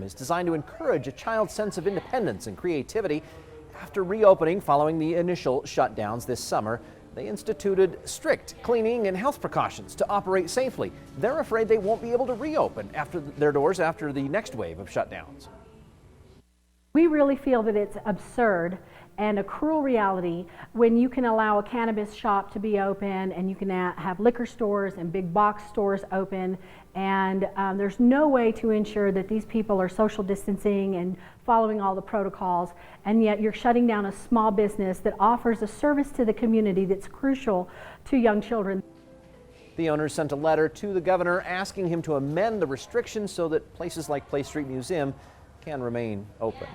program is designed to encourage a child's sense of independence and creativity. After reopening following the initial shutdowns this summer, they instituted strict cleaning and health precautions to operate safely. They're afraid they won't be able to reopen their doors after the next wave of shutdowns. We really feel that it's absurd and a cruel reality when you can allow a cannabis shop to be open and you can have liquor stores and big box stores open, and there's no way to ensure that these people are social distancing and following all the protocols, and yet you're shutting down a small business that offers a service to the community that's crucial to young children. The owners sent a letter to the governor asking him to amend the restrictions so that places like Place Street Museum can remain open.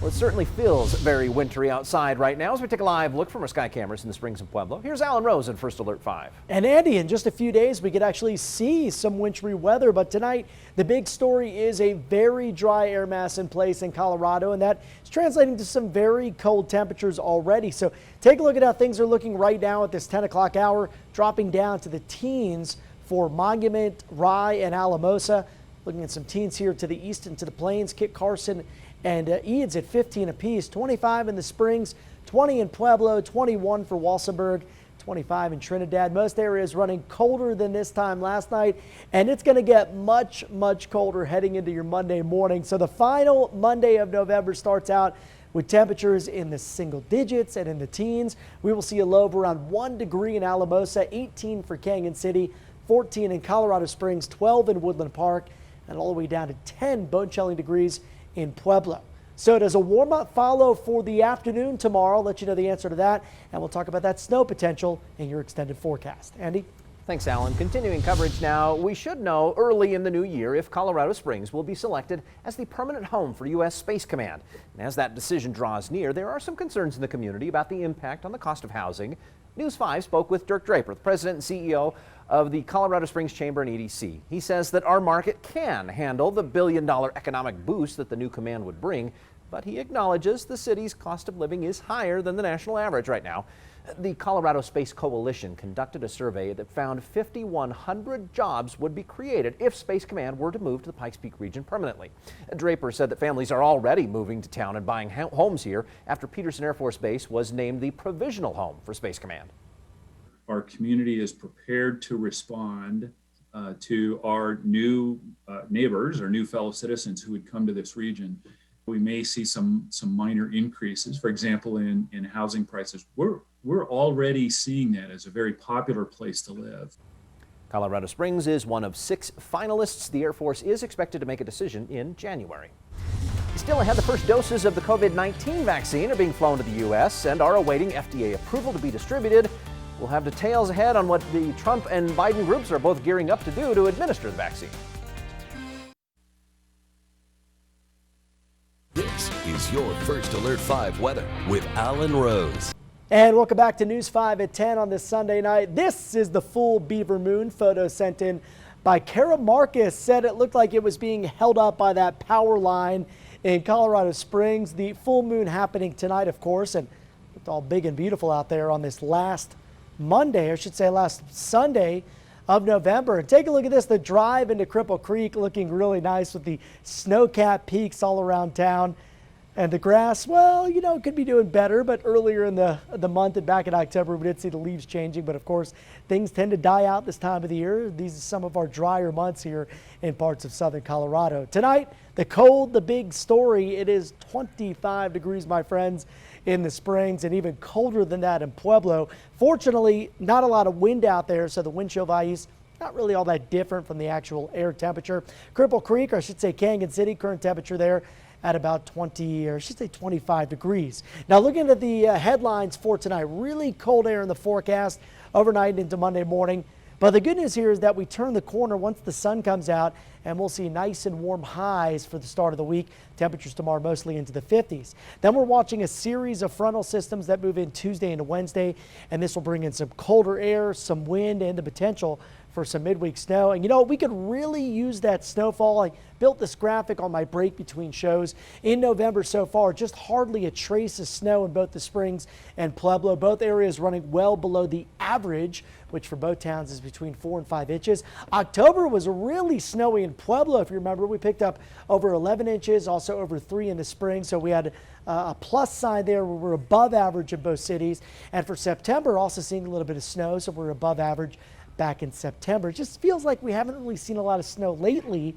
Well, it certainly feels very wintry outside right now as we take a live look from our sky cameras in the Springs and Pueblo. Here's Alan Rose in First Alert 5. And Andy, in just a few days we could actually see some wintry weather, but tonight the big story is a very dry air mass in place in Colorado, and that is translating to some very cold temperatures already. So take a look at how things are looking right now at this 10 o'clock hour, dropping down to the teens for Monument, Rye, and Alamosa. Looking at some teens here to the east and to the plains, Kit Carson and Eads at 15 apiece, 25 in the Springs, 20 in Pueblo, 21 for Walsenburg, 25 in Trinidad. Most areas running colder than this time last night, and it's going to get much, much colder heading into your Monday morning. So the final Monday of November starts out with temperatures in the single digits and in the teens. We will see a low of around 1 degree in Alamosa, 18 for Canyon City, 14 in Colorado Springs, 12 in Woodland Park, and all the way down to 10 bone-chilling degrees in Pueblo. So does a warm-up follow for the afternoon tomorrow? I'll let you know the answer to that, and we'll talk about that snow potential in your extended forecast. Andy? Thanks, Alan. Continuing coverage now. We should know early in the new year if Colorado Springs will be selected as the permanent home for U.S. Space Command. And as that decision draws near, there are some concerns in the community about the impact on the cost of housing. News 5 spoke with Dirk Draper, the president and CEO of the Colorado Springs Chamber and EDC. He says that our market can handle the billion-dollar economic boost that the new command would bring, but he acknowledges the city's cost of living is higher than the national average right now. The Colorado Space Coalition conducted a survey that found 5,100 jobs would be created if Space Command were to move to the Pikes Peak region permanently. Draper said that families are already moving to town and buying homes here after Peterson Air Force Base was named the provisional home for Space Command. Our community is prepared to respond to our new neighbors or new fellow citizens who would come to this region. We may see some minor increases, for example, in housing prices. We're already seeing that as a very popular place to live. Colorado Springs is one of 6 finalists. The Air Force is expected to make a decision in January. Still ahead, the first doses of the COVID-19 vaccine are being flown to the U.S. and are awaiting FDA approval to be distributed. We'll have details ahead on what the Trump and Biden groups are both gearing up to do to administer the vaccine. This is your First Alert 5 weather with Alan Rose. And welcome back to News 5 at 10 on this Sunday night. This is the full beaver moon photo sent in by Kara Marcus. Said it looked like it was being held up by that power line in Colorado Springs. The full moon happening tonight, of course, and looked all big and beautiful out there on this last Monday, or I should say last Sunday of November. And take a look at this, the drive into Cripple Creek looking really nice with the snow-capped peaks all around town. And the grass, well, you know, it could be doing better, but earlier in the month and back in October, we did see the leaves changing. But of course, things tend to die out this time of the year. These are some of our drier months here in parts of southern Colorado. Tonight, the cold, the big story. It is 25 degrees, my friends, in the Springs, and even colder than that in Pueblo. Fortunately, not a lot of wind out there, so the wind chill values not really all that different from the actual air temperature. Cripple Creek, or I should say Canyon City, current temperature there at about 20, or I should say 25 degrees. Now looking at the headlines for tonight, really cold air in the forecast overnight into Monday morning. But the good news here is that we turn the corner once the sun comes out, and we'll see nice and warm highs for the start of the week. Temperatures tomorrow mostly into the 50s. Then we're watching a series of frontal systems that move in Tuesday into Wednesday, and this will bring in some colder air, some wind, and the potential for some midweek snow. And you know, we could really use that snowfall. I built this graphic on my break between shows. In November so far, just hardly a trace of snow in both the Springs and Pueblo. Both areas running well below the average, which for both towns is between 4 and 5 inches. October was really snowy in Pueblo. If you remember, we picked up over 11 inches, also over 3 in the spring. So we had a plus sign there where we're above average in both cities. And for September, also seeing a little bit of snow. So we're above average back in September. It just feels like we haven't really seen a lot of snow lately.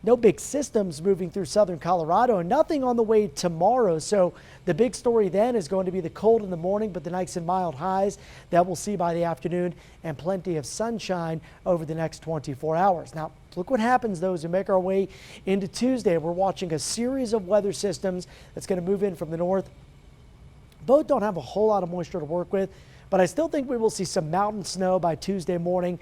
No big systems moving through southern Colorado and nothing on the way tomorrow. So the big story then is going to be the cold in the morning, but the nice and mild highs that we'll see by the afternoon and plenty of sunshine over the next 24 hours. Now, look what happens though as we make our way into Tuesday. We're watching a series of weather systems that's going to move in from the north. Both don't have a whole lot of moisture to work with, but I still think we will see some mountain snow by Tuesday morning.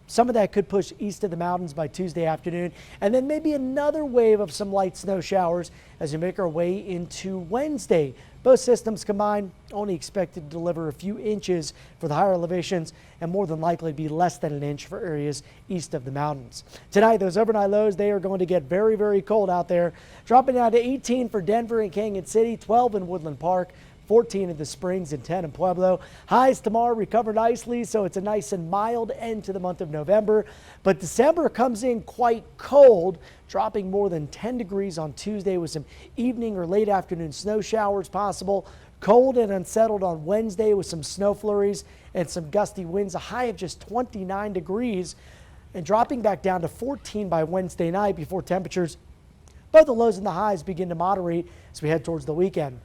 Some of that could push east of the mountains by Tuesday afternoon, and then maybe another wave of some light snow showers as we make our way into Wednesday. Both systems combined only expected to deliver a few inches for the higher elevations and more than likely be less than an inch for areas east of the mountains. Tonight, those overnight lows, they are going to get very, very cold out there, dropping down to 18 for Denver and Canyon City, 12 in Woodland Park, 14 in the Springs and 10 in Pueblo. Highs tomorrow recover nicely, so it's a nice and mild end to the month of November. But December comes in quite cold, dropping more than 10 degrees on Tuesday with some evening or late afternoon snow showers possible. Cold and unsettled on Wednesday with some snow flurries and some gusty winds, a high of just 29 degrees, and dropping back down to 14 by Wednesday night before temperatures, both the lows and the highs, begin to moderate as we head towards the weekend.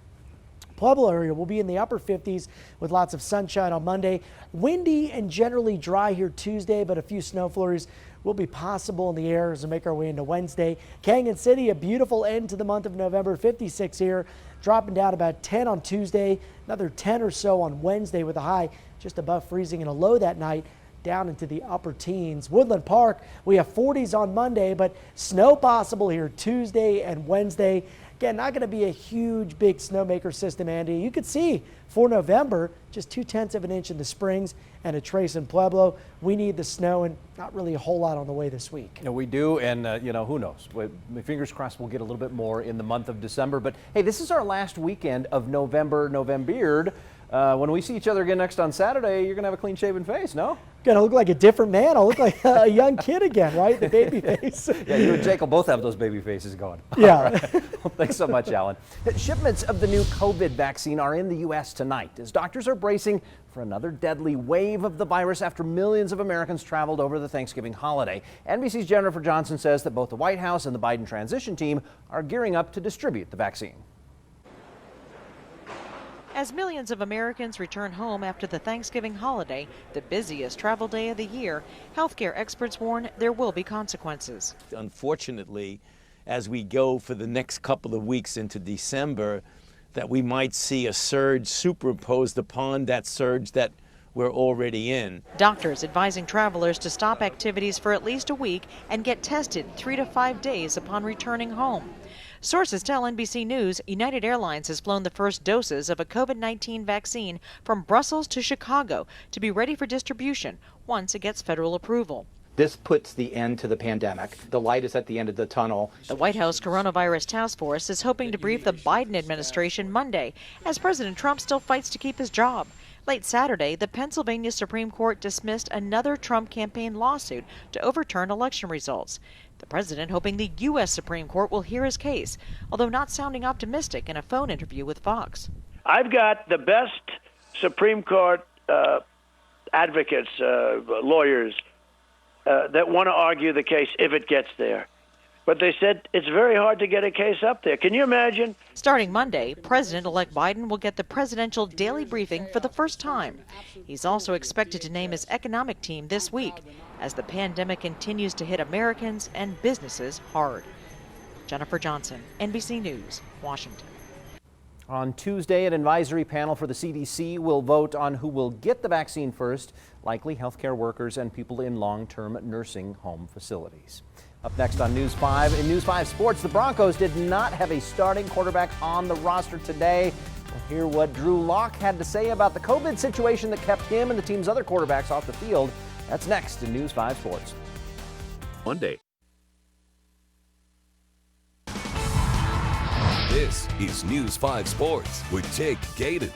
Pueblo area will be in the upper 50s with lots of sunshine on Monday. Windy and generally dry here Tuesday, but a few snow flurries will be possible in the air as we make our way into Wednesday. Canyon City, a beautiful end to the month of November, 56 here, dropping down about 10 on Tuesday, another 10 or so on Wednesday with a high just above freezing and a low that night down into the upper teens. Woodland Park, we have 40s on Monday, but snow possible here Tuesday and Wednesday. Again, not going to be a huge, big snowmaker system, Andy. You could see for November, just 0.2 of an inch in the Springs and a trace in Pueblo. We need the snow and not really a whole lot on the way this week. Yeah, we do, and you know, who knows? Fingers crossed we'll get a little bit more in the month of December. But hey, this is our last weekend of November. When we see each other again next on Saturday, you're going to have a clean-shaven face, no? Gonna look like a different man. I'll look like a young kid again, right? The baby face. Yeah, you and Jake will both have those baby faces going. Yeah. All right. Well, thanks so much, Alan. Shipments of the new COVID vaccine are in the U.S. tonight as doctors are bracing for another deadly wave of the virus after millions of Americans traveled over the Thanksgiving holiday. NBC's Jennifer Johnson says that both the White House and the Biden transition team are gearing up to distribute the vaccine. As millions of Americans return home after the Thanksgiving holiday, the busiest travel day of the year, healthcare experts warn there will be consequences. Unfortunately, as we go for the next couple of weeks into December, that we might see a surge superimposed upon that surge that we're already in. Doctors advising travelers to stop activities for at least a week and get tested 3 to 5 days upon returning home. Sources tell NBC News United Airlines has flown the first doses of a COVID-19 vaccine from Brussels to Chicago to be ready for distribution once it gets federal approval. This puts the end to the pandemic. The light is at the end of the tunnel. The White House Coronavirus Task Force is hoping to brief the Biden administration Monday as President Trump still fights to keep his job. Late Saturday, the Pennsylvania Supreme Court dismissed another Trump campaign lawsuit to overturn election results. The president hoping the U.S. Supreme Court will hear his case, although not sounding optimistic in a phone interview with Fox. I've got the best Supreme Court advocates, lawyers, that want to argue the case if it gets there. But they said it's very hard to get a case up there. Can you imagine? Starting Monday, President-elect Biden will get the presidential daily briefing for the first time. He's also expected to name his economic team this week as the pandemic continues to hit Americans and businesses hard. Jennifer Johnson, NBC News, Washington. On Tuesday, an advisory panel for the CDC will vote on who will get the vaccine first, likely healthcare workers and people in long-term nursing home facilities. Up next on News 5, in News 5 Sports, the Broncos did not have a starting quarterback on the roster today. We'll hear what Drew Lock had to say about the COVID situation that kept him and the team's other quarterbacks off the field. That's next in News 5 Sports. Monday. This is News 5 Sports with Jake Gaden.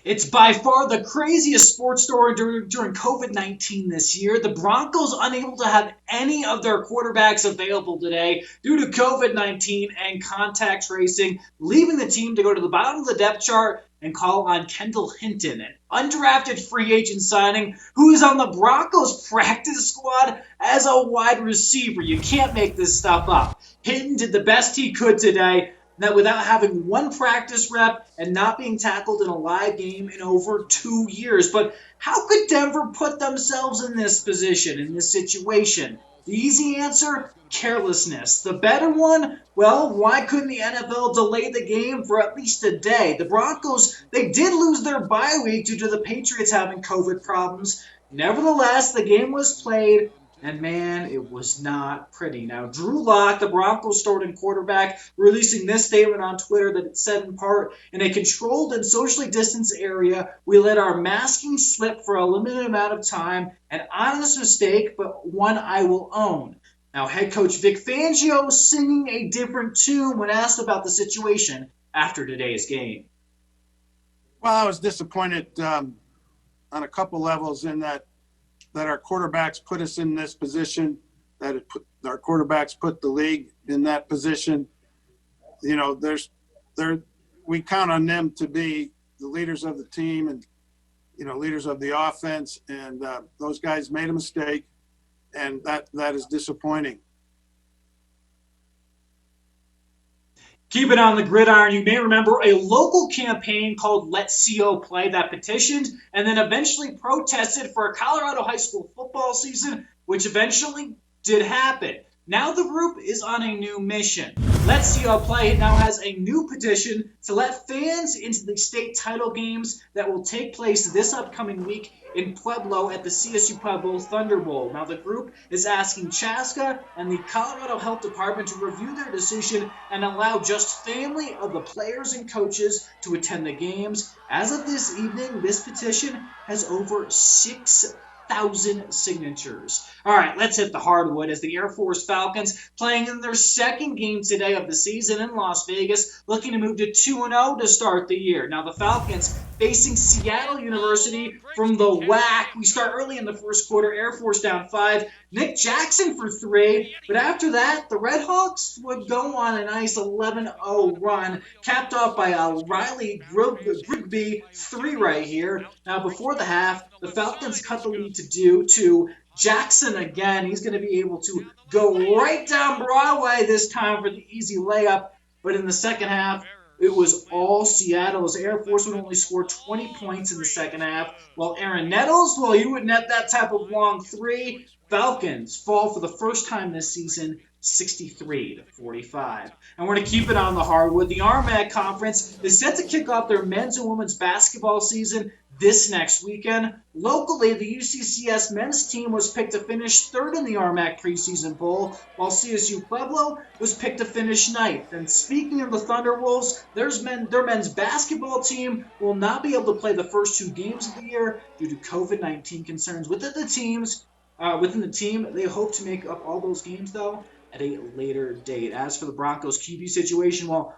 It's by far the craziest sports story during COVID-19 this year. The Broncos unable to have any of their quarterbacks available today due to COVID-19 and contact tracing, leaving the team to go to the bottom of the depth chart and call on Kendall Hinton, an undrafted free agent signing who is on the Broncos practice squad as a wide receiver. You can't make this stuff up. Hinton did the best he could today, that without having one practice rep and not being tackled in a live game in over 2 years. But how could Denver put themselves in this position, in this situation? The easy answer, carelessness. The better one, well, why couldn't the NFL delay the game for at least a day? The Broncos, they did lose their bye week due to the Patriots having COVID problems. Nevertheless, the game was played, and man, it was not pretty. Now, Drew Lock, the Broncos starting quarterback, releasing this statement on Twitter that it said in part, in a controlled and socially distanced area, we let our masking slip for a limited amount of time, an honest mistake, but one I will own. Now, head coach Vic Fangio singing a different tune when asked about the situation after today's game. Well, I was disappointed on a couple levels in that our quarterbacks put us in this position, our quarterbacks put the league in that position. You know, we count on them to be the leaders of the team and, you know, leaders of the offense. And those guys made a mistake, and that is disappointing. Keep it on the gridiron. You may remember a local campaign called LETCOPAY that petitioned and then eventually protested for a Colorado high school football season, which eventually did happen. Now the group is on a new mission. LETCOPAY now has a new petition to let fans into the state title games that will take place this upcoming week in Pueblo at the CSU Pueblo Thunder Bowl. Now the group is asking Chaska and the Colorado Health Department to review their decision and allow just family of the players and coaches to attend the games. As of this evening, this petition has over 6,000 signatures. All right, let's hit the hardwood as the Air Force Falcons playing in their second game today of the season in Las Vegas, looking to move to 2-0 to start the year. Now the Falcons facing Seattle University from the WAC. We start early in the first quarter, Air Force down 5, Nick Jackson for 3, but after that, the Red Hawks would go on a nice 11-0 run, capped off by a Riley Grigby 3 right here. Now before the half, the Falcons cut the lead to Jackson again. He's going to be able to go right down Broadway this time for the easy layup. But in the second half, it was all Seattle as Air Force would only score 20 points in the second half. While Aaron Nettles, well, he would net that type of long 3. Falcons fall for the first time this season, 63-45. And we're going to keep it on the hardwood. The RMAC Conference is set to kick off their men's and women's basketball season this next weekend. Locally, the UCCS men's team was picked to finish 3rd in the RMAC preseason poll, while CSU Pueblo was picked to finish 9th. And speaking of the Thunderwolves, their men's basketball team will not be able to play the first 2 games of the year due to COVID-19 concerns within the team. They hope to make up all those games, though, at a later date. As for the Broncos QB situation, well,